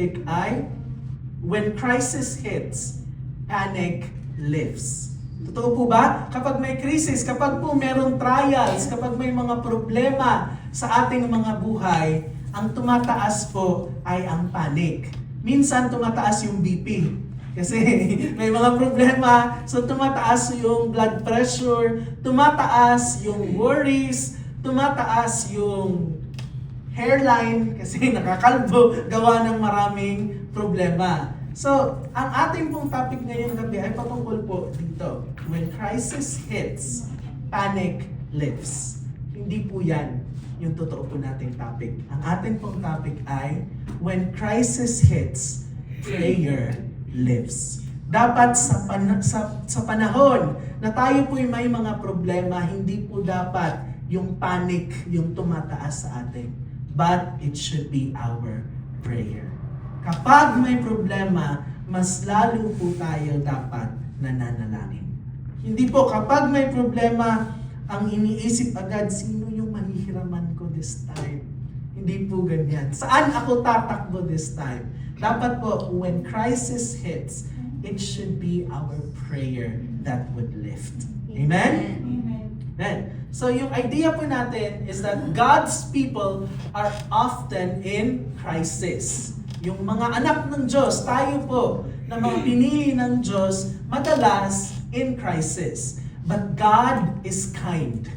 topic ay when crisis hits, panic lifts. Totoo po ba? Kapag may crisis, kapag po merong trials, kapag may mga problema sa ating mga buhay, ang tumataas po ay ang panic. Minsan tumataas yung BP. Kasi may mga problema, so tumataas yung blood pressure, tumataas yung worries, tumataas yung hairline kasi nakakalbo gawa ng maraming problema. So, ang ating pong topic ngayong gabi ay patungkol po dito. When crisis hits, panic lifts. Hindi po yan yung totoo po nating topic. Ang ating pong topic ay when crisis hits, prayer lives. Dapat sa panahon na tayo po'y may mga problema, hindi po dapat yung panic yung tumataas sa atin. But it should be our prayer. Kapag may problema, mas lalo po tayo dapat nananalangin. Hindi po kapag may problema, ang iniisip agad, sino yung mahihiraman ko this time? Hindi po ganyan. Saan ako tatakbo this time? Dapat po, when crisis hits, it should be our prayer that would lift. Amen? Amen. So yung idea po natin is that God's people are often in crisis. Yung mga anak ng Diyos, tayo po, na mga pinili ng Diyos, madalas in crisis. But God is kind.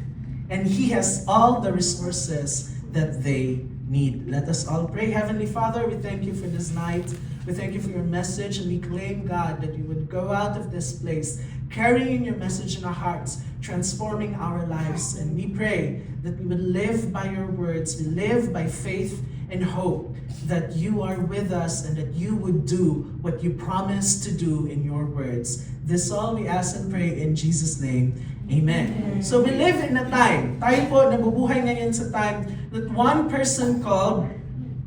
And He has all the resources that they need. Let us all pray. Heavenly Father, we thank you for this night. We thank you for your message, and we claim, God, that you would go out of this place carrying your message in our hearts, transforming our lives. And we pray that we would live by your words, we live by faith and hope that you are with us and that you would do what you promised to do in your words. This all we ask and pray in Jesus' name. Amen. So we live in a time, tayo po nabubuhay ngayon sa time that one person called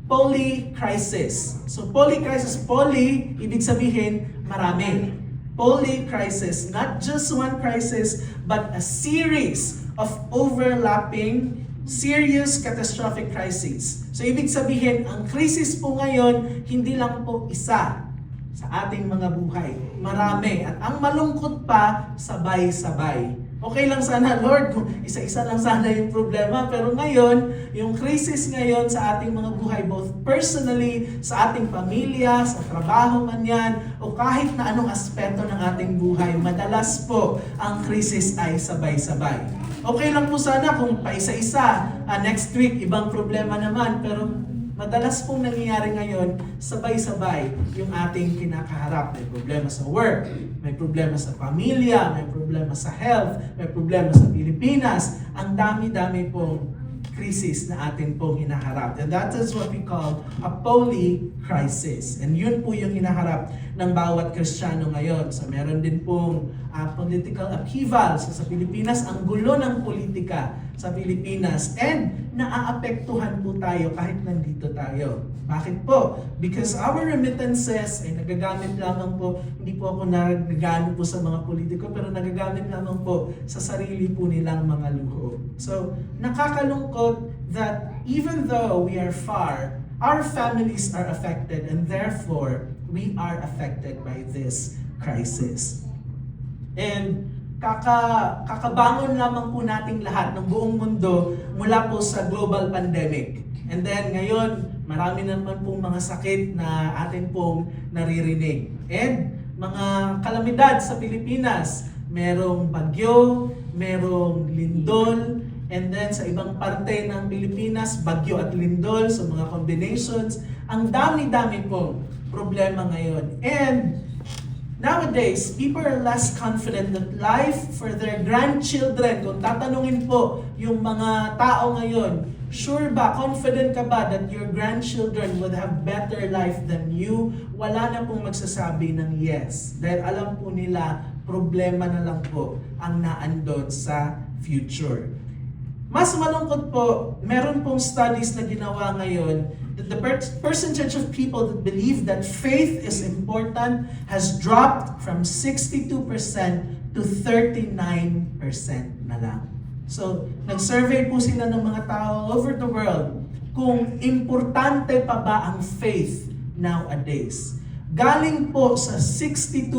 polycrisis. So polycrisis, poly, ibig sabihin marami. Polycrisis, not just one crisis, but a series of overlapping, serious catastrophic crises. So ibig sabihin, ang crisis po ngayon, hindi lang po isa sa ating mga buhay. Marami. At ang malungkot pa, sabay-sabay. Okay lang sana, Lord, kung isa-isa lang sana yung problema. Pero ngayon, yung crisis ngayon sa ating mga buhay, both personally, sa ating pamilya, sa trabaho man yan, o kahit na anong aspeto ng ating buhay, madalas po ang crisis ay sabay-sabay. Okay lang po sana kung paisa-isa, next week, ibang problema naman, pero madalas pong nangyayari ngayon, sabay-sabay yung ating kinakaharap. May problema sa work, may problema sa pamilya, may problema sa health, may problema sa Pilipinas. Ang dami-dami pong crisis na atin pong hinaharap. And that is what we call a poly-crisis. And yun po yung hinaharap ng bawat Kristiyano ngayon. So meron din pong political upheaval. So sa Pilipinas, ang gulo ng politika sa Pilipinas. And naaapektuhan po tayo kahit nandito tayo. Bakit po? Because our remittances ay nagagamit lamang po, hindi po ako nagagamit po sa mga politiko, pero nagagamit lamang po sa sarili po nilang mga luho. So, nakakalungkot that even though we are far, our families are affected and therefore, we are affected by this crisis. And kakabangon lamang po nating lahat ng buong mundo mula po sa global pandemic. And then ngayon, marami naman pong mga sakit na atin pong naririnig. And mga kalamidad sa Pilipinas, merong bagyo, merong lindol, and then sa ibang parte ng Pilipinas, bagyo at lindol, so mga combinations. Ang dami-dami pong problema ngayon. And nowadays, people are less confident that life for their grandchildren, kung tatanungin po yung mga tao ngayon, sure ba, confident ka ba that your grandchildren would have better life than you? Wala na pong magsasabi ng yes. Dahil alam po nila, problema na lang po ang naandon sa future. Mas malungkot po, meron pong studies na ginawa ngayon that the percentage of people that believe that faith is important has dropped from 62% to 39% na lang. So, nag-survey po sila ng mga tao all over the world kung importante pa ba ang faith nowadays. Galing po sa 62%,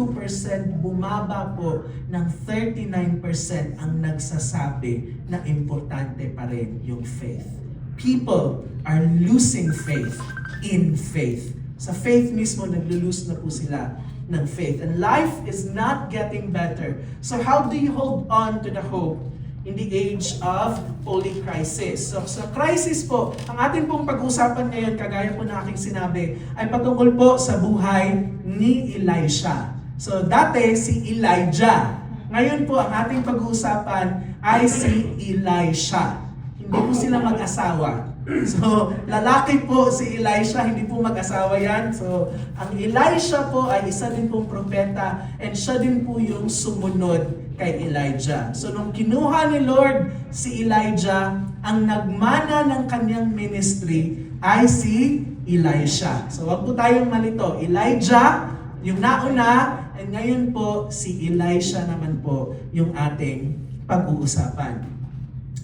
bumaba po ng 39% ang nagsasabi na importante pa rin yung faith. People are losing faith in faith. Sa faith mismo, naglo-lose na po sila ng faith. And life is not getting better. So how do you hold on to the hope in the age of holy crisis? So sa crisis po, ang ating pong pag-uusapan ngayon, kagaya po na aking sinabi, ay patungkol po sa buhay ni Elisha. So dati si Elijah. Ngayon po ang ating pag-uusapan ay si Elisha. Hindi po sila mag-asawa. So, lalaki po si Elisha, hindi po mag-asawa yan. So, ang Elisha po ay isa din pong propeta and siya din po yung sumunod kay Elijah. So, nung kinuha ni Lord si Elijah, ang nagmana ng kanyang ministry ay si Elisha. So, wag po tayong malito. Elijah, yung nauna, and ngayon po, si Elisha naman po yung ating pag-uusapan.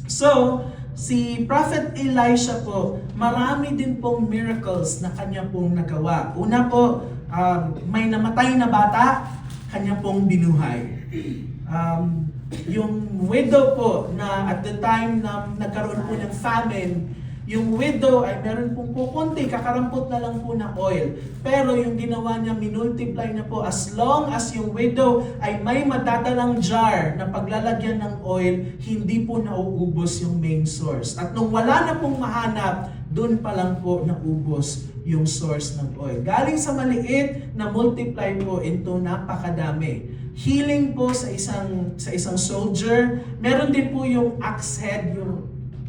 So, si Prophet Elisha po, marami din pong miracles na kanya pong nagawa. Una po, may namatay na bata, kanya pong binuhay. Yung widow po na at the time na nagkaroon po ng famine, yung widow ay meron pong kukunti, kakarampot na lang po na oil. Pero yung ginawa niya, minultiply na po. As long as yung widow ay may madadalang jar na paglalagyan ng oil, hindi po nauubos yung main source. At nung wala na pong mahanap, dun pa lang po naubos yung source ng oil. Galing sa maliit na multiply po into napakadami. Healing po sa isang soldier. Meron din po yung axe head, yung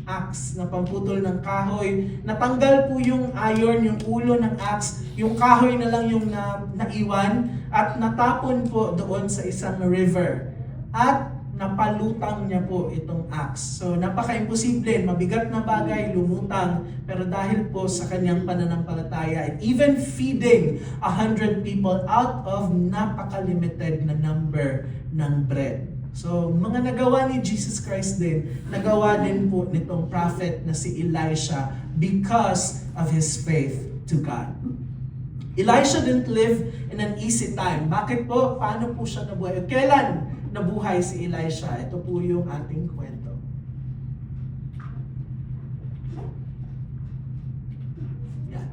axe na pamputol ng kahoy. Natanggal po yung iron, yung ulo ng axe. Yung kahoy na lang yung naiwan at natapon po doon sa isang river. At napalutang niya po itong axe. So napaka-imposible, mabigat na bagay, lumutang. Pero dahil po sa kanyang pananampalataya and even feeding 100 people out of napaka-limited na number ng bread. So, mga nagawa ni Jesus Christ din, nagawa din po nitong prophet na si Elisha because of his faith to God. Elisha didn't live in an easy time. Bakit po? Paano po siya nabuhay? Kailan nabuhay si Elisha? Ito po yung ating kwento. Yeah.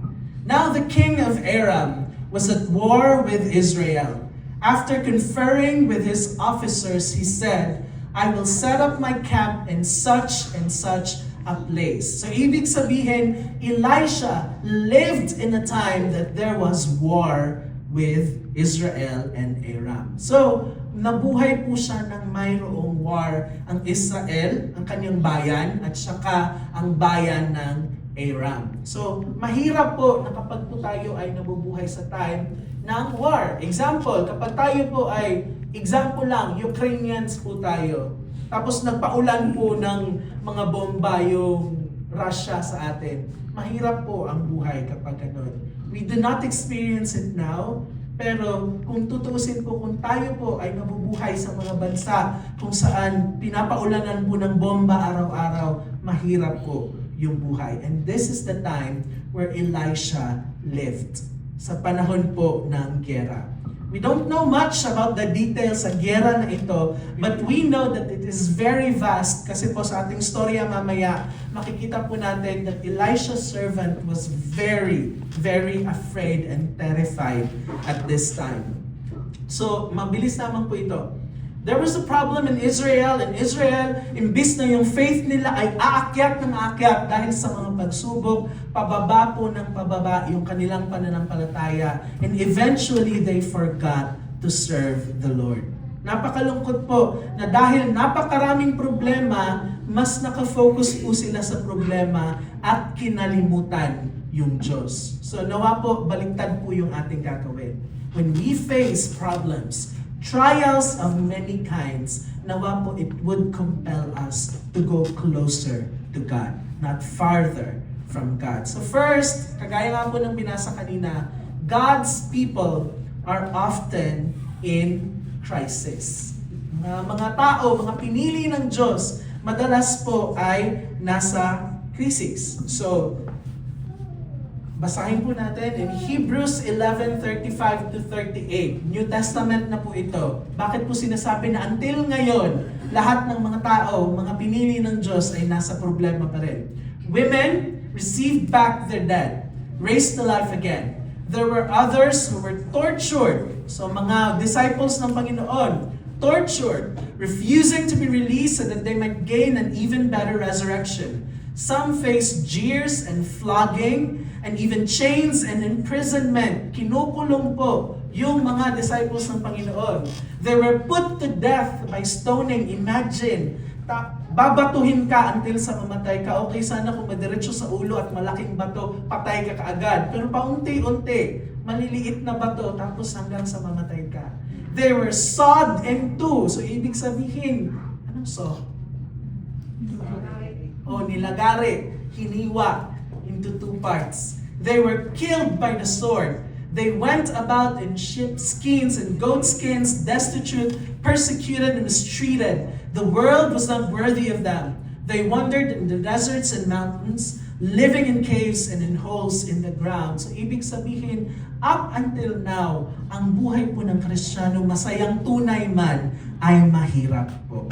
Now the king of Aram was at war with Israel. After conferring with his officers, he said, I will set up my camp in such and such a place. So ibig sabihin, Elisha lived in a time that there was war with Israel and Aram. So, nabuhay po siya ng mayroong war ang Israel, ang kanyang bayan, at saka ang bayan ng Aram. So, mahirap po na kapag po tayo ay nabubuhay sa time ng war. Example, kapag tayo po ay, example lang, Ukrainians po tayo. Tapos nagpaulan po ng mga bomba yung Russia sa atin. Mahirap po ang buhay kapag ganun. We do not experience it now, pero kung tutuusin po, kung tayo po ay nabubuhay sa mga bansa kung saan pinapaulanan po ng bomba araw-araw, mahirap po yung buhay. And this is the time where Elisha lived. Sa panahon po ng giyera. We don't know much about the details sa giyera na ito, but we know that it is very vast kasi po sa ating storya mamaya, makikita po natin that Elisha's servant was very, very afraid and terrified at this time. So, mabilis naman po ito. There was a problem in Israel, and Israel, imbis na yung faith nila ay aakyat ng aakyat dahil sa mga pagsubok, pababa po ng pababa yung kanilang pananampalataya, and eventually they forgot to serve the Lord. Napakalungkot po na dahil napakaraming problema, mas nakafocus po sila sa problema at kinalimutan yung Diyos. So nawa po, baliktad po yung ating gagawin. When we face problems, trials of many kinds, nawa po it would compel us to go closer to God, not farther from God. So first, kagaya nga po ng binasa kanina, God's people are often in crisis. Mga tao, mga pinili ng Diyos, madalas po ay nasa crisis. So, Basahin po natin in Hebrews 11:35 to 38. New Testament na po ito. Bakit po sinasabi na until ngayon, lahat ng mga tao, mga pinili ng Diyos ay nasa problema pa rin? Women received back their dead, raised to life again. There were others who were tortured. So mga disciples ng Panginoon, tortured, refusing to be released so that they might gain an even better resurrection. Some faced jeers and flogging and even chains and imprisonment. Kinukulong po yung mga disciples ng Panginoon. They were put to death by stoning. Imagine, babatuhin ka until sa mamatay ka. Okay, sana kung madiretso sa ulo at malaking bato, patay ka kaagad. Pero paunti-unti, maliliit na bato, tapos hanggang sa mamatay ka. They were sawed in two. So, ibig sabihin, anong saw? Nilagari, hiniwa into two parts. They were killed by the sword. They went about in sheepskins and goatskins, destitute, persecuted, and mistreated. The world was not worthy of them. They wandered in the deserts and mountains, living in caves and in holes in the ground. So, ibig sabihin, up until now, ang buhay po ng Kristiyano, masayang tunay man, ay mahirap po.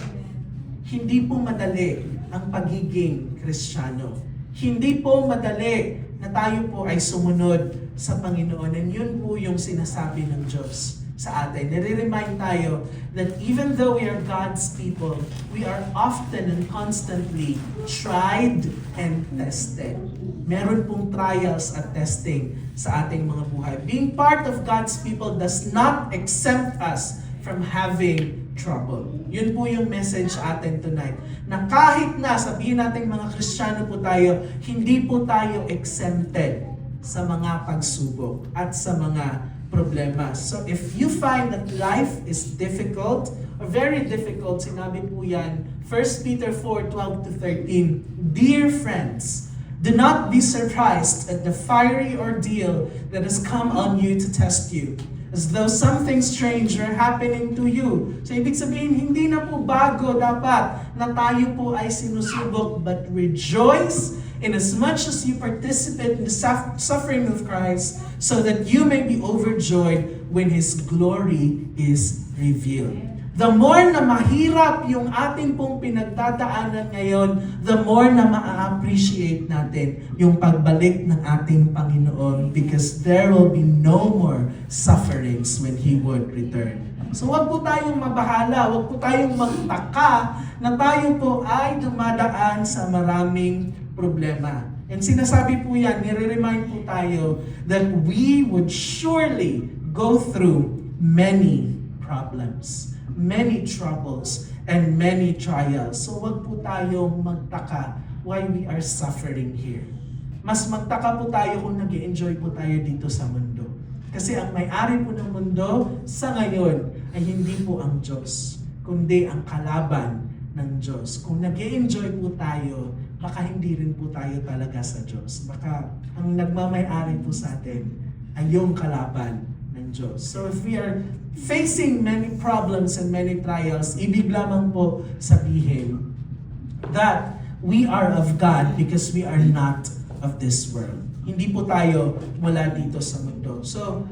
Hindi po madali ang pagiging Kristiyano. Hindi po madali na tayo po ay sumunod sa Panginoon. And yun po yung sinasabi ng Diyos sa atin. Nire-remind tayo that even though we are God's people, we are often and constantly tried and tested. Meron pong trials at testing sa ating mga buhay. Being part of God's people does not exempt us from having trouble. Yun po yung message atin tonight. Na kahit na sabihin natin mga Kristiyano po tayo, hindi po tayo exempted sa mga pagsubok at sa mga problema. So if you find that life is difficult or very difficult, sinabi po yan, 1 Peter 4:12 to 13, Dear friends, do not be surprised at the fiery ordeal that has come on you to test you, as though something strange were happening to you. So ibig sabihin, hindi na po bago dapat na tayo po ay sinusubok, but rejoice in as much as you participate in the suffering of Christ, so that you may be overjoyed when His glory is revealed. The more na mahirap yung ating pong pinagdadaanan ngayon, the more na ma-appreciate natin yung pagbalik ng ating Panginoon, because there will be no more sufferings when He would return. So wag po tayong mabahala, wag po tayong magtaka na tayo po ay dumadaan sa maraming problema. And sinasabi po yan, nire-remind po tayo that we would surely go through many problems, many troubles, and many trials. So wag po tayong magtaka why we are suffering here. Mas magtaka po tayo kung nag-enjoy po tayo dito sa mundo. Kasi ang may-ari po ng mundo sa ngayon ay hindi po ang Diyos, kundi ang kalaban ng Diyos. Kung nag-enjoy po tayo, baka hindi rin po tayo talaga sa Diyos. Baka ang nagmamay-ari po sa atin ay yung kalaban ng Diyos. So if we are facing many problems and many trials, ibig lamang po sabihin that we are of God because we are not of this world. Hindi po tayo mula dito sa mundo. So,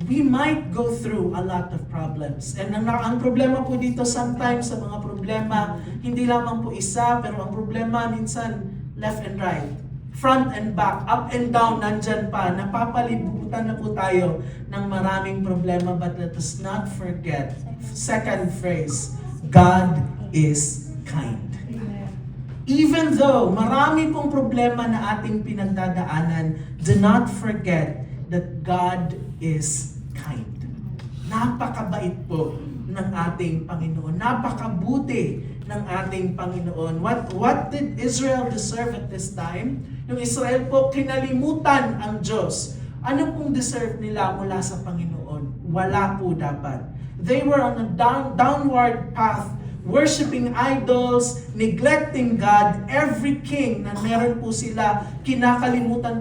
we might go through a lot of problems. And ang problema po dito sometimes sa mga problema, hindi lamang po isa, pero ang problema minsan left and right, front and back, up and down, nandyan pa. Napapalibutan na po tayo ng maraming problema, but let us not forget, second phrase, God is kind. Even though marami pong problema na ating pinagdadaanan, do not forget that God is kind. Napakabait po ng ating Panginoon. Napakabuti ng ating Panginoon. What did Israel deserve at this time? Yung Israel po, kinalimutan ang Diyos. Ano pong deserve nila mula sa Panginoon? Wala po dapat. They were on a downward path, worshiping idols, neglecting God. Every king na meron po sila, kinakalimutan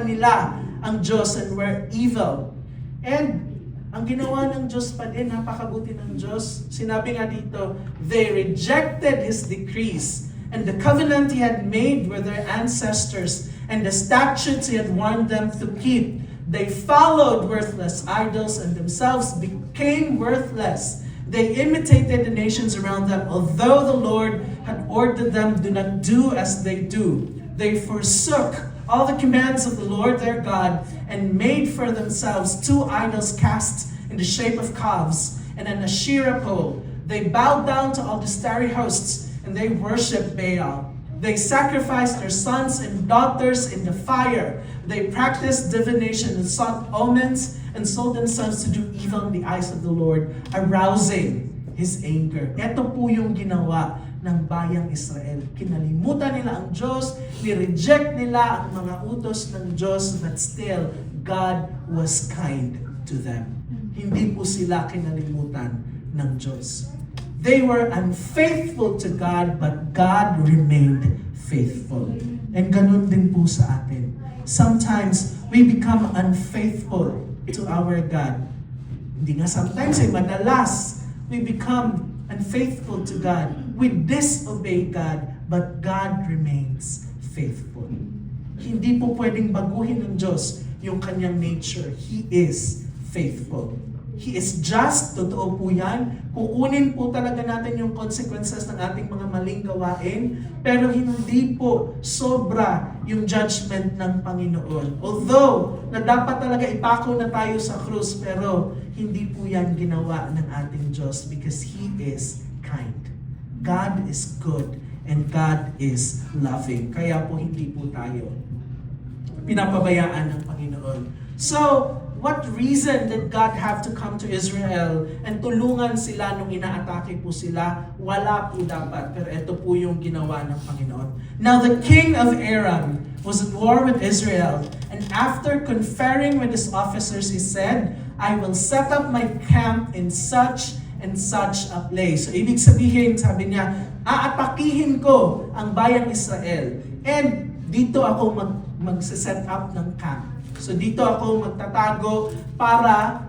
nila ang Diyos and were evil. And ang ginawa ng Diyos pa din, napakabuti ng Diyos. Sinabi nga dito, they rejected His decrees and the covenant He had made with their ancestors and the statutes he had warned them to keep. They followed worthless idols and themselves became worthless. They imitated the nations around them, although the Lord had ordered them, do not do as they do. They forsook all the commands of the Lord their God and made for themselves 2 idols cast in the shape of calves and an Asherah pole. They bowed down to all the starry hosts and they worshipped Baal. They sacrificed their sons and daughters in the fire. They practiced divination and sought omens and sold themselves to do evil in the eyes of the Lord, arousing His anger. Ito po yung ginawa ng bayang Israel. Kinalimutan nila ang Diyos, ni-reject nila ang mga utos ng Diyos, but still, God was kind to them. Hindi po sila kinalimutan ng Diyos. They were unfaithful to God, but God remained faithful. And ganun din po sa atin. Sometimes, we become unfaithful to our God. Hindi nga sometimes, madalas, we become unfaithful to God. We disobey God, but God remains faithful. Hindi po pwedeng baguhin ng Diyos yung kanyang nature. He is faithful. He is just, totoo po yan. Kukunin po talaga natin yung consequences ng ating mga maling gawain, pero hindi po sobra yung judgment ng Panginoon. Although, na dapat talaga ipako na tayo sa krus, pero hindi po yan ginawa ng ating Diyos because He is kind. God is good and God is loving. Kaya po hindi po tayo pinapabayaan ng Panginoon. So, what reason did God have to come to Israel and tulungan sila nung inaatake po sila? Wala po dapat. Pero ito po yung ginawa ng Panginoon. Now the king of Aram was at war with Israel, and after conferring with his officers, he said, I will set up my camp in such and such a place. So ibig sabihin, sabi niya, aatakihin ko ang bayang Israel. And dito ako mag-set up ng camp. So dito ako magtatago para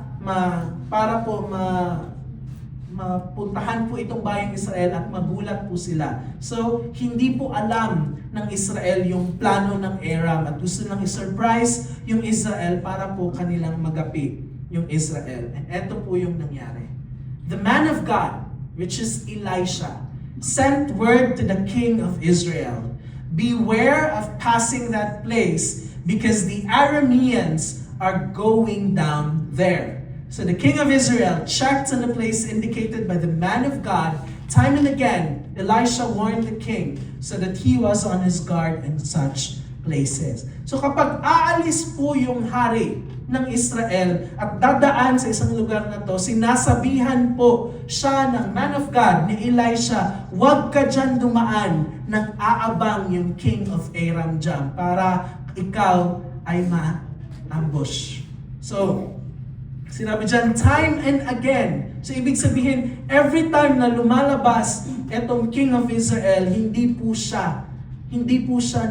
mapuntahan po itong bayang Israel at magulat po sila. So hindi po alam ng Israel yung plano ng Aram at gusto nang i-surprise yung Israel para po kanilang magapi yung Israel. And eto po yung nangyari. The man of God, which is Elisha, sent word to the king of Israel, beware of passing that place, because the Arameans are going down there. So the king of Israel checked on the place indicated by the man of God. Time and again, Elisha warned the king so that he was on his guard in such places. So kapag aalis po yung hari ng Israel at dadaan sa isang lugar na to, sinasabihan po siya ng man of God, ni Elisha, huwag ka dyan dumaan nang aabang yung king of Aram dyan para ikaw ay ma-ambush. So, sinabi dyan, time and again. So, ibig sabihin, every time na lumalabas etong king of Israel, hindi po siya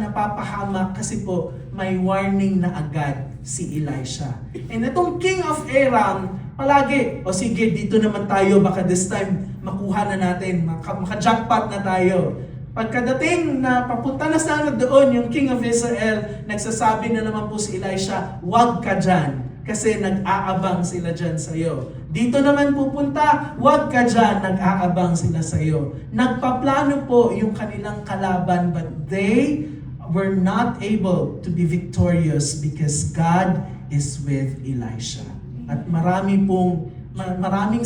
napapahamak kasi po may warning na agad si Elisha. And itong king of Aram, palagi, sige, dito naman tayo, baka this time makuha na natin, maka-jackpot na tayo. Pagkadating na papunta na sana doon yung king of Israel, nagsasabi na naman po si Elisha, huwag ka dyan, kasi nag-aabang sila dyan sa'yo. Dito naman pupunta, huwag ka dyan, nag-aabang sila sa'yo. Nagpaplano po yung kanilang kalaban, but they were not able to be victorious because God is with Elisha. At maraming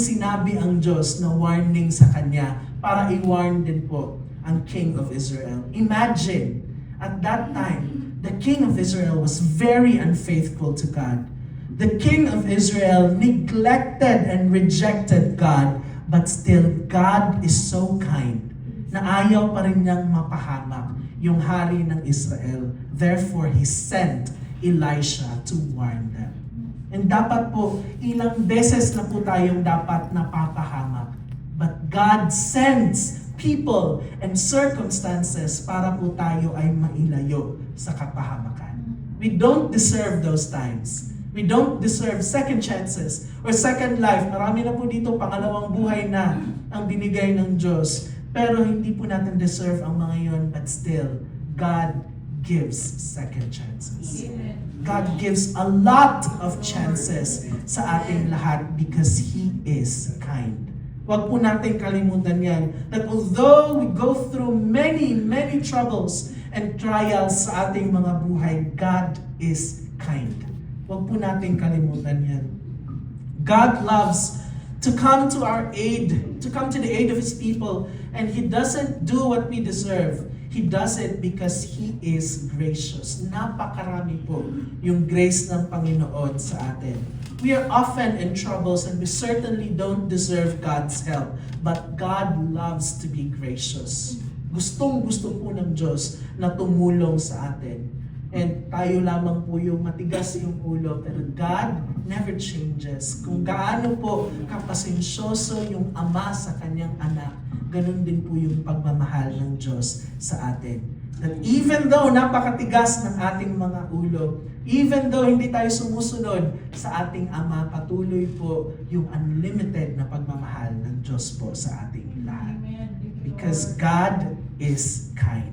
sinabi ang Diyos na warning sa kanya para i-warn din po ang king of Israel. Imagine, at that time, the king of Israel was very unfaithful to God. The king of Israel neglected and rejected God, but still God is so kind na ayaw pa rin niyang mapahamak yung hari ng Israel. Therefore, He sent Elisha to warn them. And dapat po, ilang beses na po tayong dapat napapahamak. But God sends people and circumstances para po tayo ay mailayo sa kapahamakan. We don't deserve those times. We don't deserve second chances or second life. Marami na po dito pangalawang buhay na ang binigay ng Diyos. Pero hindi po natin deserve ang mga yon, but still, God gives second chances. God gives a lot of chances sa ating lahat because He is kind. Huwag po natin kalimutan yan, that although we go through many, many troubles and trials sa ating mga buhay, God is kind. Huwag po natin kalimutan yan. God loves to come to our aid, to come to the aid of His people, and He doesn't do what we deserve. He does it because He is gracious. Napakarami po yung grace ng Panginoon sa atin. We are often in troubles and we certainly don't deserve God's help. But God loves to be gracious. Gustong-gusto po ng Diyos na tumulong sa atin. And tayo lamang po yung matigas yung ulo, pero God never changes. Kung gaano po kapasensyoso yung Ama sa kanyang anak, ganun din po yung pagmamahal ng Diyos sa atin. That even though napakatigas ng ating mga ulo, even though hindi tayo sumusunod sa ating Ama, patuloy po yung unlimited na pagmamahal ng Diyos po sa ating lahat. Because God is kind.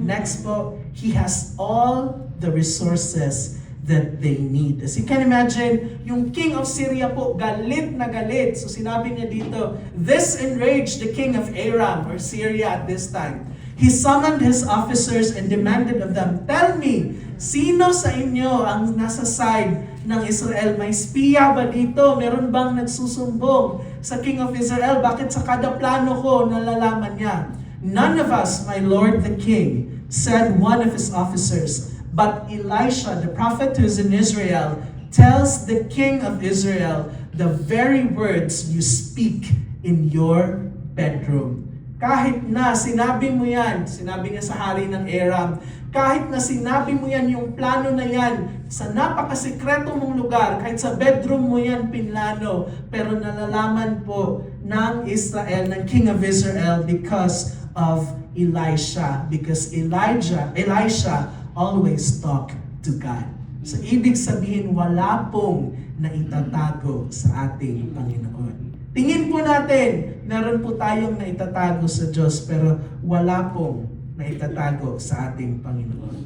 Next po, He has all the resources that they need. As you can imagine, yung king of Syria po, galit na galit. So sinabi niya dito, this enraged the king of Aram, or Syria at this time. He summoned his officers and demanded of them, tell me, sino sa inyo ang nasa side ng Israel? May spiya ba dito? Meron bang nagsusumbong sa king of Israel? Bakit sa kada plano ko nalalaman niya? None of us, my lord the king, said one of his officers. But Elisha, the prophet who is in Israel, tells the king of Israel the very words you speak in your bedroom. Kahit na sinabi mo yan, sinabi niya sa hari ng Aram, kahit na sinabi mo yan, yung plano na yan, sa napakasikreto mong lugar, kahit sa bedroom mo yan pinlano, pero nalalaman po ng Israel, ng king of Israel, because of Elisha. Because Elisha always talk to God. So, ibig sabihin, wala pong naitatago sa ating Panginoon. Tingin po natin, meron po tayong naitatago sa Diyos, pero wala pong naitatago sa ating Panginoon.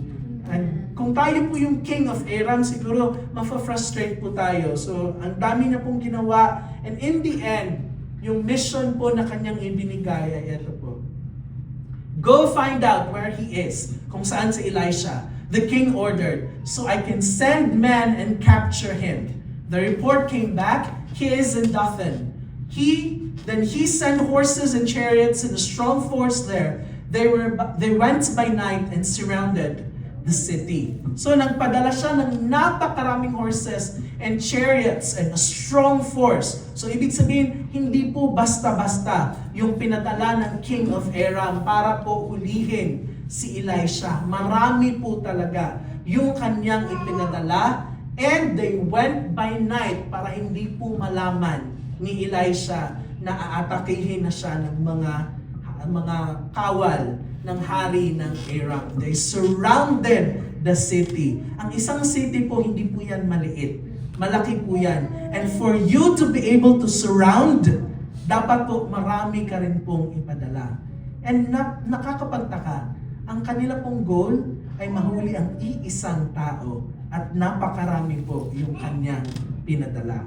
And kung tayo po yung king of Aram, siguro mafa-frustrate po tayo. So, ang dami na pong ginawa. And in the end, yung mission po na kanyang ibinigay ay ito po. Go find out where he is, kung saan si Elisha. The king ordered, so I can send men and capture him. The report came back, he is in Dothan. Then he sent horses and chariots and a strong force there. They went by night and surrounded the city. So nagpadala siya ng napakaraming horses and chariots and a strong force. So ibig sabihin, hindi po basta-basta yung pinadala ng king of Aram para po hulihin si Elisha. Marami po talaga yung kanyang ipinadala, and they went by night para hindi po malaman ni Elisha na aatakihin na siya ng mga kawal ng hari ng Aram. They surrounded the city. Ang isang city po, hindi po yan maliit. Malaki po yan. And for you to be able to surround, dapat po marami ka rin pong ipadala. And nakakapagtaka, ang kanila pong goal ay mahuli ang iisang tao at napakarami po yung kanyang pinadala.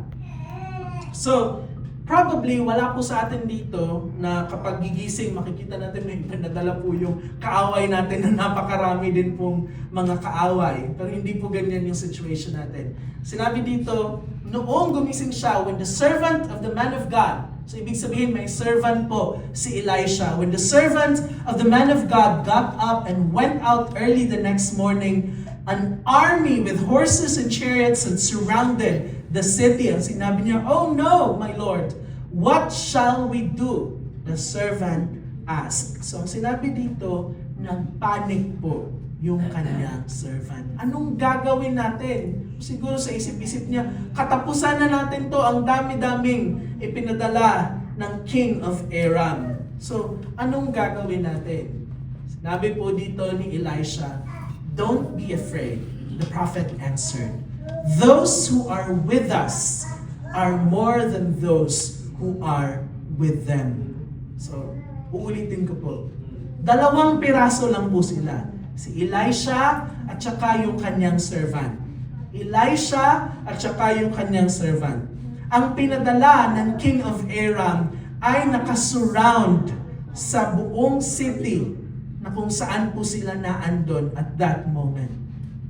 So, probably, wala po sa atin dito na kapag gigising, makikita natin may pinadala po yung kaaway natin na napakarami din pong mga kaaway. Pero hindi po ganyan yung situation natin. Sinabi dito, noong gumising siya, when the servant of the man of God, so ibig sabihin may servant po si Elisha. When the servant of the man of God got up and went out early the next morning, an army with horses and chariots had surrounded the city. And sinabi niya, oh no, my Lord, what shall we do? The servant asked. So ang sinabi dito, nagpanic po yung kanyang servant. Anong gagawin natin? Siguro sa isip-isip niya, katapusan na natin to, ang dami-daming ipinadala ng king of Aram. So, anong gagawin natin? Sinabi po dito ni Elisha, don't be afraid. The prophet answered, those who are with us are more than those who are with them. So, uulitin ko po. 2 piraso lang po sila. Si Elisha at saka yung kanyang servant. Elisha at saka yung kanyang servant. Ang pinadala ng King of Aram ay nakasurround sa buong city na kung saan po sila naandon at that moment.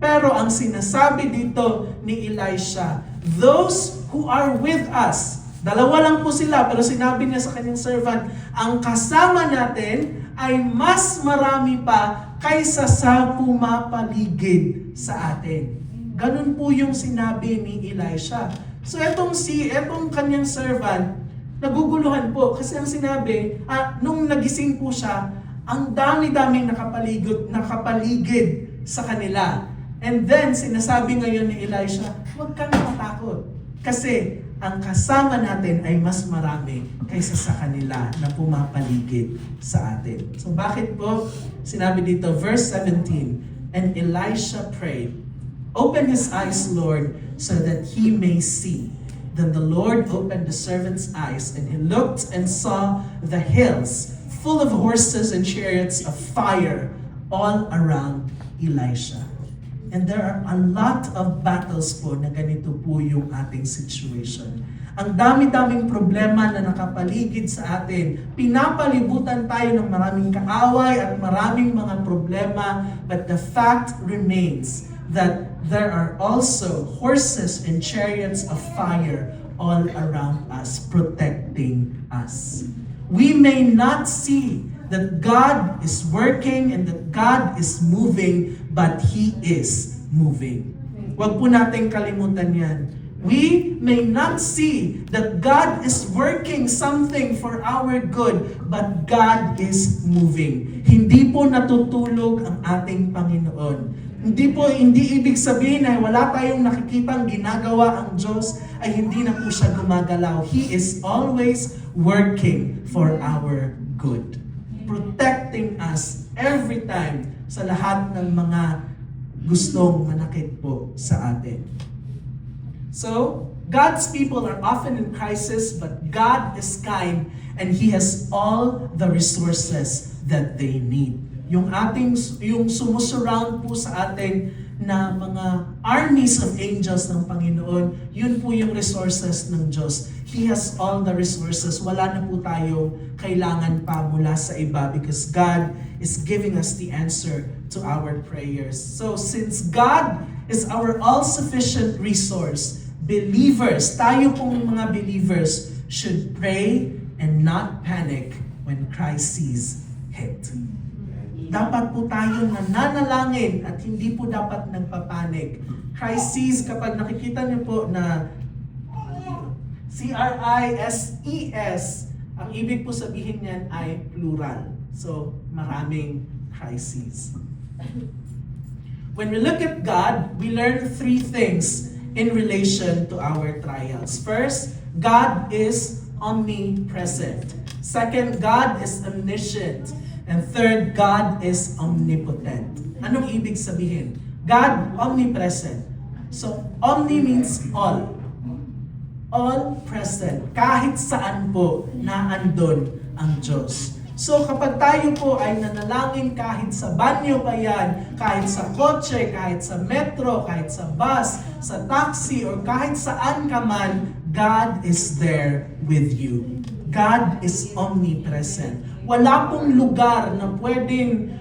Pero ang sinasabi dito ni Elisha, those who are with us, dalawa lang po sila, pero sinabi niya sa kanyang servant, ang kasama natin ay mas marami pa kaysa sa pumapaligid sa atin. Ganun po yung sinabi ni Elisha. So etong kanyang servant, naguguluhan po kasi ang sinabi, nung nagising po siya, ang dami-daming nakapaligid sa kanila. And then, sinasabi ngayon ni Elisha, huwag kang matakot. Kasi ang kasama natin ay mas marami kaysa sa kanila na pumapaligid sa atin. So bakit po? Sinabi dito, verse 17, and Elisha prayed, open his eyes, Lord, so that he may see. Then the Lord opened the servant's eyes, and he looked and saw the hills full of horses and chariots of fire all around Elisha. And there are a lot of battles po na ganito po yung ating situation. Ang dami-daming problema na nakapaligid sa atin. Pinapalibutan tayo ng maraming kaaway at maraming mga problema. But the fact remains that there are also horses and chariots of fire all around us, protecting us. We may not see that God is working and that God is moving, but He is moving. Huwag po natin kalimutan yan. We may not see that God is working something for our good, but God is moving. Hindi po natutulog ang ating Panginoon. Hindi ibig sabihin na wala tayong nakikitang ginagawa ang Diyos ay hindi na po siya gumagalaw. He is always working for our good. Protecting us every time sa lahat ng mga gustong manakit po sa atin. So, God's people are often in crisis, but God is kind and He has all the resources that they need. Yung sumusurround po sa atin na mga armies of angels ng Panginoon, yun po yung resources ng Diyos. He has all the resources. Wala na po tayo kailangan pa mula sa iba because God is giving us the answer to our prayers. So since God is our all-sufficient resource, believers, tayo pong mga believers should pray and not panic when crises hit. Dapat po tayong nananalangin at hindi po dapat nagpapanik. Crises, kapag nakikita niyo po na CRISES, ang ibig po sabihin niyan ay plural. So, maraming crises. When we look at God, we learn three things in relation to our trials. First, God is omnipresent. Second, God is omniscient. And third, God is omnipotent. Anong ibig sabihin? God, omnipresent. So, omni means all. All present. Kahit saan po naandun ang Diyos. So, kapag tayo po ay nanalangin kahit sa banyo pa yan, kahit sa kotse, kahit sa metro, kahit sa bus, sa taxi, or kahit saan ka man, God is there with you. God is omnipresent. Wala pong lugar na pwedeng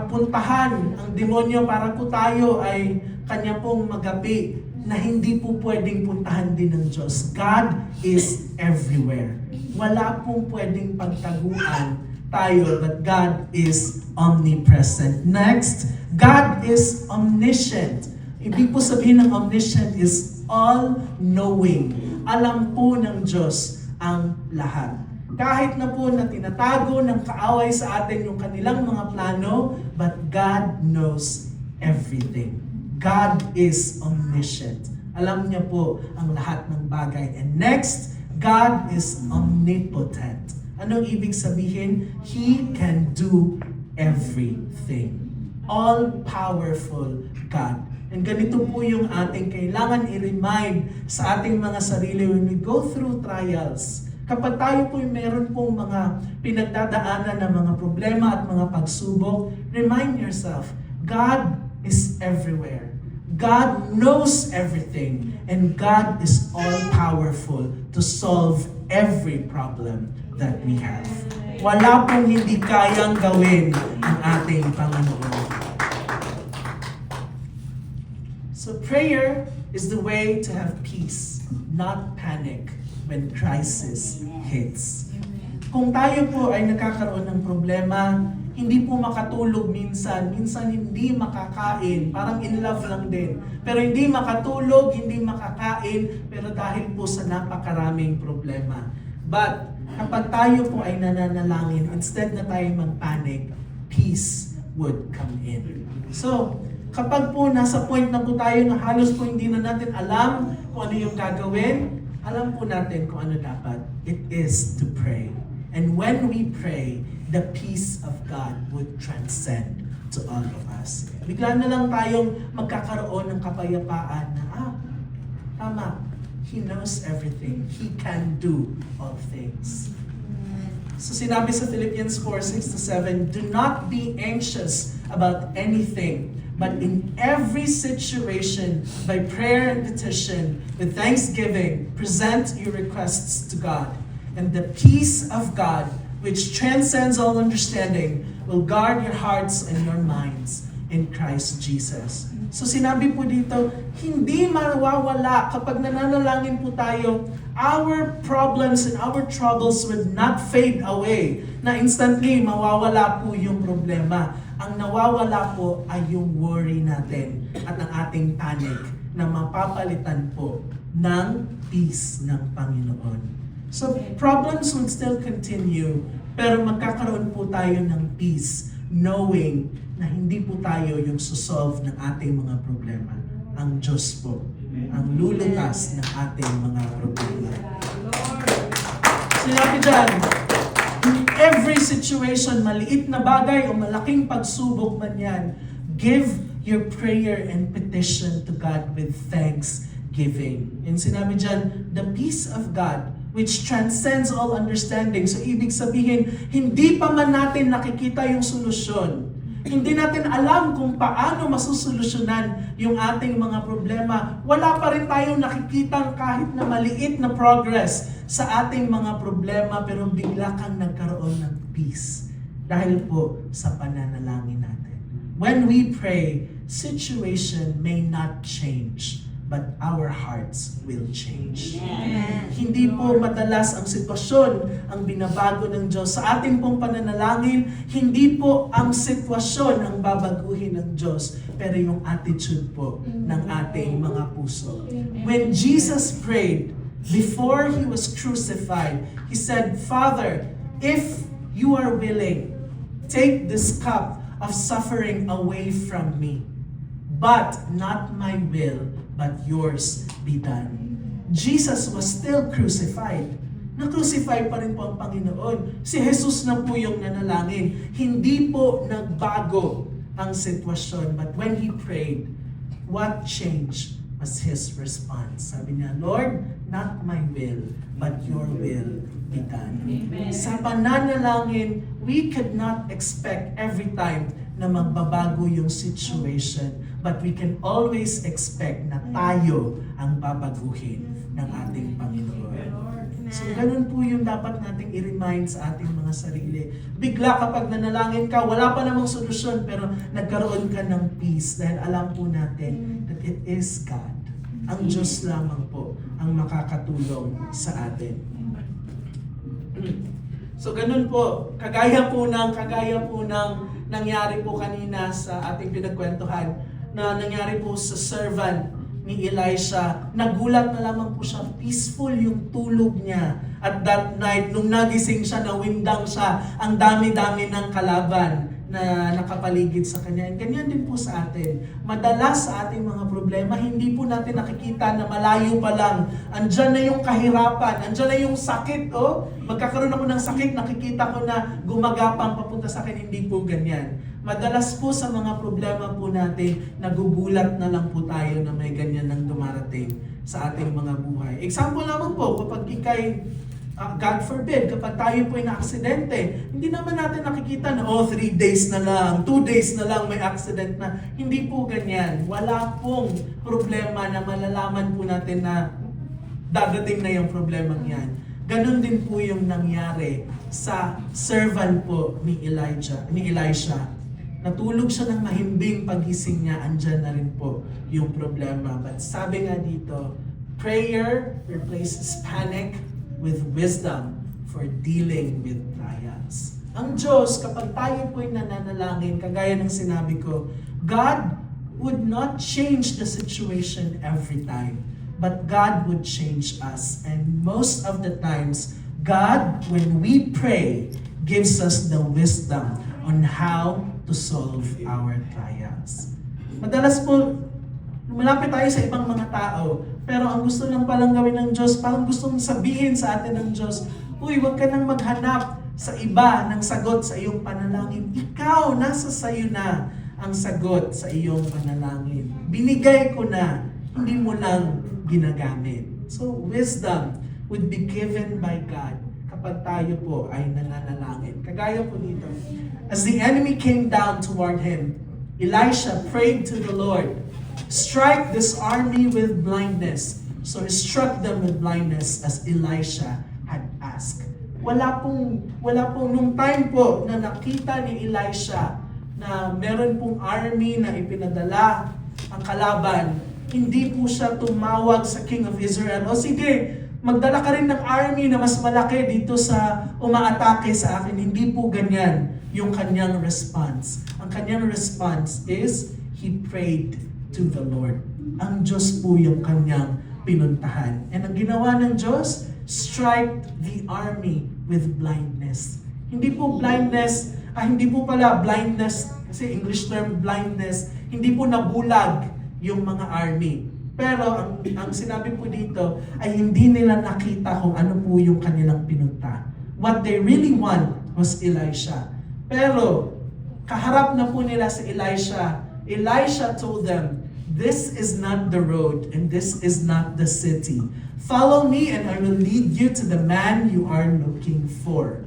puntahan ang demonyo para po tayo ay kanya pong magapi na hindi po pwedeng puntahan din ng Diyos. God is everywhere. Wala pong pwedeng pagtaguan tayo, but God is omnipresent. Next, God is omniscient. Ibig po sabihin ng omniscient is all-knowing. Alam po ng Diyos ang lahat. Kahit na po na tinatago ng kaaway sa atin yung kanilang mga plano, but God knows everything. God is omniscient. Alam niya po ang lahat ng bagay. And next, God is omnipotent. Anong ibig sabihin? He can do everything. All-powerful God. And ganito po yung ating kailangan i-remind sa ating mga sarili when we go through trials. Kapag tayo po meron pong mga pinagdadaanan ng mga problema at mga pagsubok, remind yourself, God is everywhere. God knows everything, and God is all-powerful to solve every problem that we have. Wala pong hindi kayang gawin ang ating Panginoon. So prayer is the way to have peace, not panic when crisis hits. Kung tayo po ay nakakaroon ng problema, hindi po makatulog minsan hindi makakain, parang in love lang din. Pero hindi makatulog, hindi makakain, pero dahil po sa napakaraming problema. But kapag tayo po ay nananalangin, instead na tayo mag-panic, peace would come in. So, kapag po nasa point na po tayo na halos po hindi na natin alam kung ano yung gagawin, alam po natin kung ano dapat. It is to pray. And when we pray, the peace of God would transcend to all of us. Bigla na lang tayong magkakaroon ng kapayapaan na, tama, He knows everything. He can do all things. So sinabi sa Philippians 4:6-7, do not be anxious about anything, but in every situation, by prayer and petition, with thanksgiving, present your requests to God. And the peace of God, which transcends all understanding, will guard your hearts and your minds in Christ Jesus. So sinabi po dito, hindi mawawala kapag nananalangin po tayo, our problems and our troubles would not fade away, na instantly mawawala po yung problema. Ang nawawala po ay yung worry natin at ang ating panic na mapapalitan po ng peace ng Panginoon. So problems would still continue, pero magkakaroon po tayo ng peace, knowing na hindi po tayo yung susolve ng ating mga problema. Ang Diyos po ang lulutas ng ating mga problema. Sinabi dyan, in every situation, maliit na bagay o malaking pagsubok man yan, give your prayer and petition to God with thanksgiving. And sinabi dyan, the peace of God, which transcends all understanding. So ibig sabihin, hindi pa man natin nakikita yung solusyon. Hindi natin alam kung paano masusolusyonan yung ating mga problema. Wala pa rin tayong nakikitang kahit na maliit na progress sa ating mga problema, pero bigla kang nagkaroon ng peace dahil po sa pananalangin natin. When we pray, situation may not change, but our hearts will change. Amen. Hindi po madalas ang sitwasyon ang binabago ng Diyos. Sa ating pong pananalangin, hindi po ang sitwasyon ang babaguhin ng Diyos, pero yung attitude po ng ating mga puso. When Jesus prayed, before He was crucified, He said, Father, if you are willing, take this cup of suffering away from me. But not my will, but yours be done. Jesus was still crucified. Na-crucify pa rin po ang Panginoon. Si Jesus na po yung nanalangin. Hindi po nagbago ang sitwasyon. But when He prayed, what changed was His response. Sabi niya, Lord, not my will, but your will be done. Amen. Sa pananalangin, we could not expect every time na magbabago yung situation. But we can always expect na tayo ang babaguhin ng ating Panginoon. So ganun po yung dapat nating i-remind sa ating mga sarili. Bigla kapag nanalangin ka, wala pa namang solusyon, pero nagkaroon ka ng peace dahil alam po natin that it is God. Ang Diyos lamang po ang makakatulong sa atin. So ganun po, kagaya po ng nangyari po kanina sa ating pinagkwentuhan, na nangyari po sa servant ni Elisha. Nagulat na lamang po siya, peaceful yung tulog niya. At that night, nung nagising siya, nawindang siya, ang dami-dami ng kalaban na nakapaligid sa kanya. And ganyan din po sa atin. Madalas sa ating mga problema, hindi po natin nakikita na malayo pa lang. Andyan na yung kahirapan, andyan na yung sakit. Magkakaroon ako ng sakit, nakikita ko na gumagapang papunta sa akin. Hindi po ganyan. Madalas po sa mga problema po natin, nagugulat na lang po tayo na may ganyan nang dumarating sa ating mga buhay. Example naman po, kapag ikay God forbid, kapag tayo po ay na-aksidente, hindi naman natin nakikita na, 3 days na lang, 2 days na lang may accident na. Hindi po ganyan. Wala pong problema na malalaman po natin na dadating na yung problemang yan. Ganon din po yung nangyari sa servant po ni Elisha. Natulog siya ng mahimbing, pagising niya, andyan na rin po yung problema. But sabi nga dito, prayer replaces panic with wisdom for dealing with trials. Ang Diyos, kapag tayo po'y nananalangin, kagaya ng sinabi ko, God would not change the situation every time, but God would change us. And most of the times, God, when we pray, gives us the wisdom on how to solve our trials. Madalas po, lumalapit tayo sa ibang mga tao, pero ang gusto lang palang gawin ng Diyos, parang gustong sabihin sa atin ng Diyos, uy, huwag ka nang maghanap sa iba ng sagot sa iyong panalangin. Ikaw, nasa sayo na ang sagot sa iyong panalangin. Binigay ko na, hindi mo lang ginagamit. So, wisdom would be given by God kapag tayo po ay nananalangin. Kagaya po dito. As the enemy came down toward him, Elisha prayed to the Lord, strike this army with blindness. So he struck them with blindness as Elisha had asked. Wala pong nung time po na nakita ni Elisha na meron pong army na ipinadala ang kalaban, hindi po siya tumawag sa King of Israel, o sige, magdala ka rin ng army na mas malaki dito sa umaatake sa akin. Hindi po ganyan yung kanyang response. Ang kanyang response is, he prayed to the Lord. Ang Diyos po yung kanyang pinuntahan. And ang ginawa ng Diyos, strike the army with blindness. Hindi po blindness, hindi po pala blindness, kasi English term blindness, hindi po nabulag yung mga army. Pero ang sinabi po dito ay hindi nila nakita kung ano po yung kanilang pinunta. What they really want was Elisha. Pero kaharap na po nila si Elisha. Elisha told them, this is not the road and this is not the city. Follow me and I will lead you to the man you are looking for.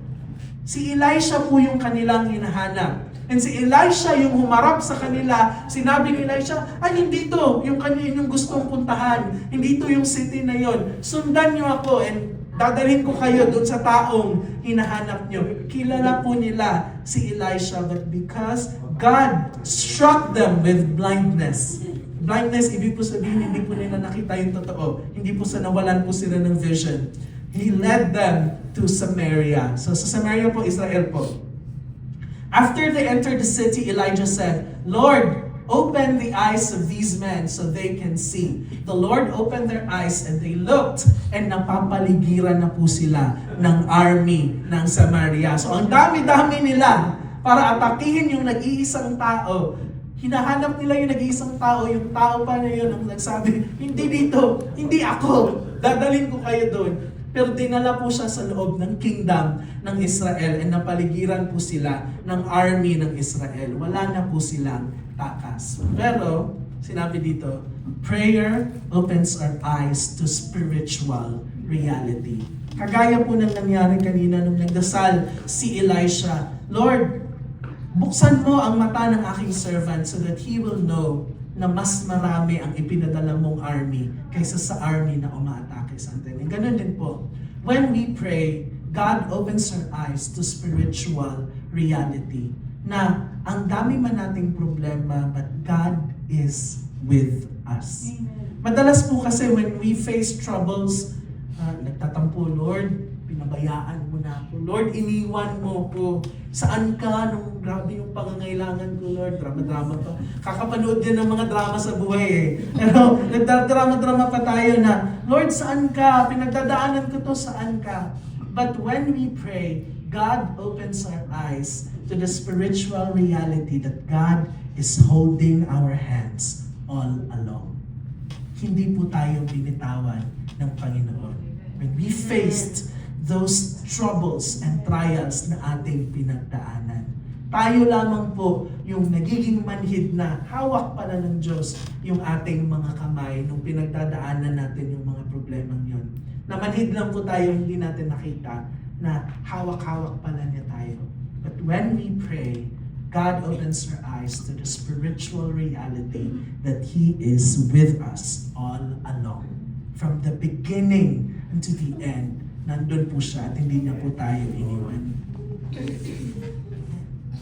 Si Elisha po yung kanilang hinahanap. And si Elisha yung humarap sa kanila, sinabi ni Elisha, ay hindi to yung kanyang gustong puntahan. Hindi to yung city na yon. Sundan niyo ako and dadalhin ko kayo doon sa taong hinahanap niyo. Kilala po nila si Elisha, but because God struck them with blindness. Blindness, ibig po sabihin, hindi po nila nakita yung totoo. Hindi po nawalan po sila ng vision. He led them to Samaria. So sa Samaria po, Israel po. After they entered the city, Elijah said, Lord, open the eyes of these men so they can see. The Lord opened their eyes and they looked, and napapaligiran na po sila ng army ng Samaria. So ang dami-dami nila para atakihin yung nag-iisang tao. Hinahanap nila yung nag-iisang tao, yung tao pa na yun ang nagsabi, hindi dito, hindi ako, dadalhin ko kayo doon. Pero dinala po siya sa loob ng kingdom ng Israel and napaligiran po sila ng army ng Israel. Wala na po silang takas. Pero, sinabi dito, prayer opens our eyes to spiritual reality. Kagaya po ng nangyari kanina nung nagdasal si Elisha, Lord, buksan mo ang mata ng aking servant so that he will know na mas marami ang ipinadala mong army kaysa sa army na umaatake sa atin. And ganun din po. When we pray, God opens our eyes to spiritual reality. Na ang dami man nating problema, but God is with us. Amen. Madalas po kasi when we face troubles, nagtatampo, Lord, pinabayaan mo na ako. Lord, iniwan mo ko. Saan ka? Nung grabe yung pangangailangan ko, Lord. Drama-drama pa. Kakapanood din ng mga drama sa buhay eh. Pero nagdadrama-drama pa tayo na, Lord, saan ka? Pinagdadaanan ko to, saan ka? But when we pray, God opens our eyes to the spiritual reality that God is holding our hands all along. Hindi po tayo binitawan ng Panginoon. When we faced those troubles and trials na ating pinagdaanan, tayo lamang po yung nagiging manhid na hawak pala ng Diyos yung ating mga kamay nung pinagdadaanan natin yung mga problemang yun. Namanhid lang po tayo, hindi natin nakita na hawak-hawak pala niya tayo. But when we pray, God opens our eyes to the spiritual reality that He is with us all along. From the beginning unto the end, nandun po siya at hindi niya po tayo iniwan.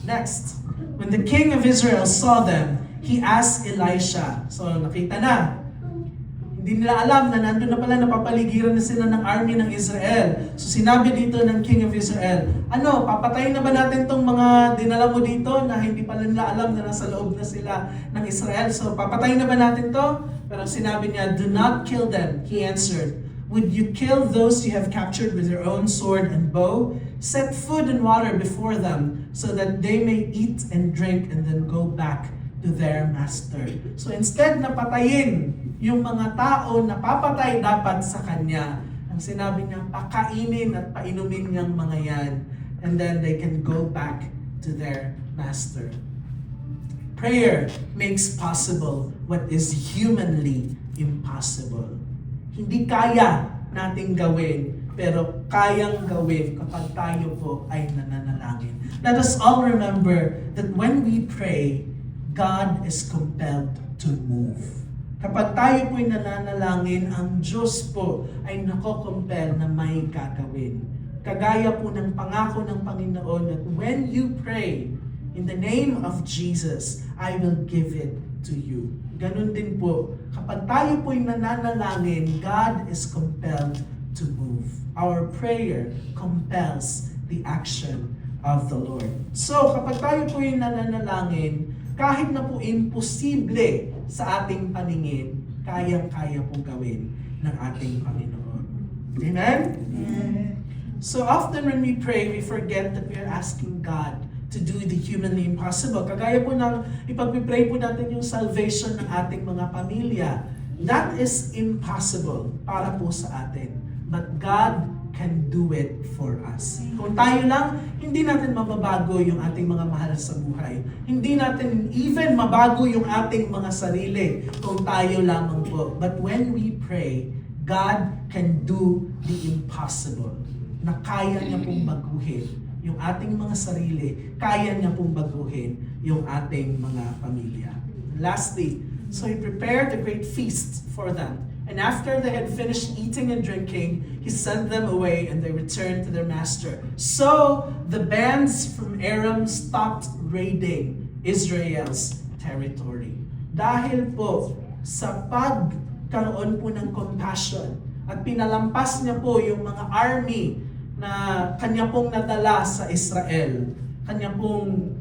Next, when the king of Israel saw them, he asked Elisha. So nakita na, hindi nila alam na nandun na pala, napapaligiran na sila ng army ng Israel. So sinabi dito ng king of Israel, ano, papatayin na ba natin tong mga dinala mo dito na hindi pala nila alam na nasa loob na sila ng Israel? So papatayin na ba natin to? Pero sinabi niya, do not kill them. He answered, would you kill those you have captured with your own sword and bow? Set food and water before them so that they may eat and drink and then go back to their master. So instead na patayin yung mga tao na papatay dapat sa kanya, ang sinabi niya, pakainin at painumin niyang mga yan, and then they can go back to their master. Prayer makes possible what is humanly impossible. Hindi kaya nating gawin, pero kayang gawin kapag tayo po ay nananalangin. Let us all remember that when we pray, God is compelled to move. Kapag tayo po'y nananalangin, ang Diyos po ay nako-compel na may gagawin. Kagaya po ng pangako ng Panginoon that when you pray in the name of Jesus, I will give it to you. Ganun din po, kapag tayo po'y nananalangin, God is compelled to move. Our prayer compels the action of the Lord. So, kapag tayo po'y nananalangin, kahit na po imposible sa ating paningin, kayang-kaya po gawin ng ating Panginoon. Amen? Amen. So often when we pray, we forget that we are asking God to do the humanly impossible. Kagaya po ng ipag-pray po natin yung salvation ng ating mga pamilya. That is impossible para po sa atin. But God can do it for us. Kung tayo lang, hindi natin mababago yung ating mga mahal sa buhay. Hindi natin even mabago yung ating mga sarili kung tayo lamang po. But when we pray, God can do the impossible. Na kaya niya pong baguhin yung ating mga sarili, kaya niya pong baguhin yung ating mga pamilya. Lastly, so He prepared a great feast for them. And after they had finished eating and drinking, He sent them away and they returned to their master. So the bands from Aram stopped raiding Israel's territory. Dahil po sa pagkaroon po ng compassion at pinalampas niya po yung mga army na kanya pong nadala sa Israel, kanya pong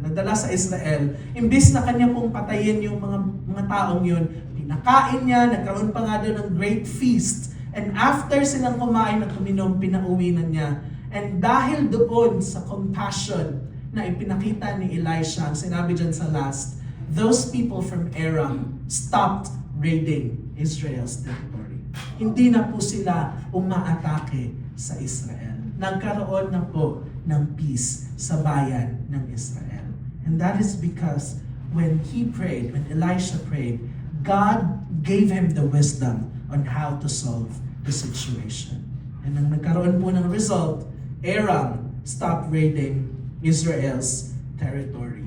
nadala sa Israel, imbis na kanya pong patayin yung mga taong yun, pinakain niya, nagkaroon pa nga doon ng great feast. And after silang kumain at uminom, pinauwi na niya. And dahil doon sa compassion na ipinakita ni Elisha, sinabi dyan sa last, those people from Aram stopped raiding Israel's territory. Hindi na po sila umaatake sa Israel. Nagkaroon na po ng peace sa bayan ng Israel. And that is because when he prayed, when Elisha prayed, God gave him the wisdom on how to solve the situation. And nang nagkaroon po ng result, Aram stopped raiding Israel's territory.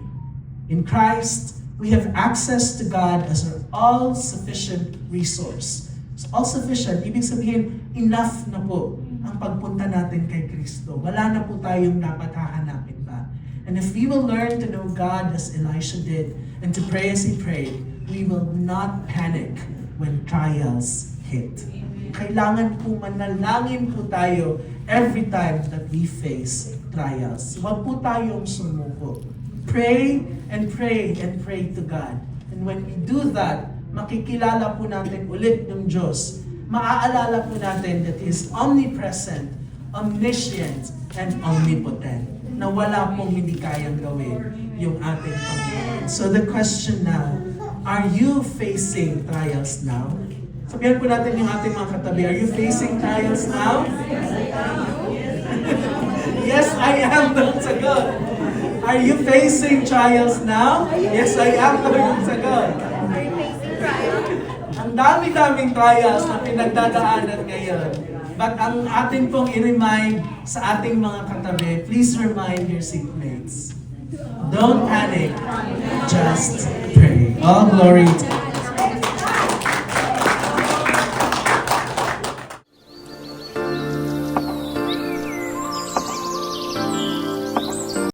In Christ, we have access to God as our all-sufficient resource. So, all-sufficient, ibig sabihin, enough na po ang pagpunta natin kay Kristo. Wala na po tayong dapat hahanapin pa. And if we will learn to know God as Elisha did, and to pray as he prayed, we will not panic when trials hit. Kailangan po manalangin po tayo every time that we face trials. Huwag po tayong sumuko. Pray and pray and pray to God. And when we do that, makikilala po natin ulit ng Diyos. Maaalala po natin that He is omnipresent, omniscient, and omnipotent. Na wala pong hindi kayang gawin yung ating Panginoon. So the question now, are you facing trials now? Sabihan po natin yung ating mga katabi, are you facing trials now? Yes, I am. Don't sagot. Are you facing trials now? Yes, I am. Don't sagot. Are you facing trials? Ang dami-daming trials na pinagdadaanan ngayon. But ang atin pong i-remind sa ating mga katabi, please remind your seatmates. Don't panic, just pray. All glory to God.